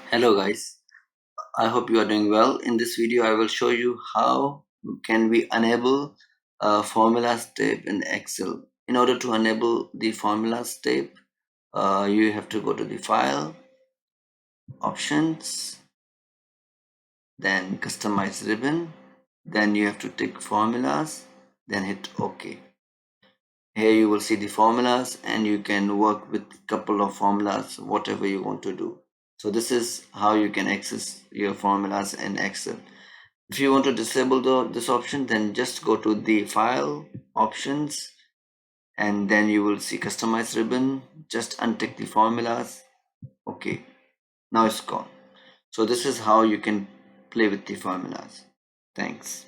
Hello guys, I hope you are doing well. In this video I will show you how can we enable formulas tab in Excel. In order to enable the formulas tab, you have to go to the file, options, then customize ribbon, then you have to tick formulas, then hit OK. Here you will see the formulas and you can work with couple of formulas, whatever you want to do. So this is how you can access your formulas in Excel. If you want to disable this option, then just go to the file options and then you will see customize ribbon. Just untick the formulas. Okay, now it's gone. So this is how you can play with the formulas. Thanks.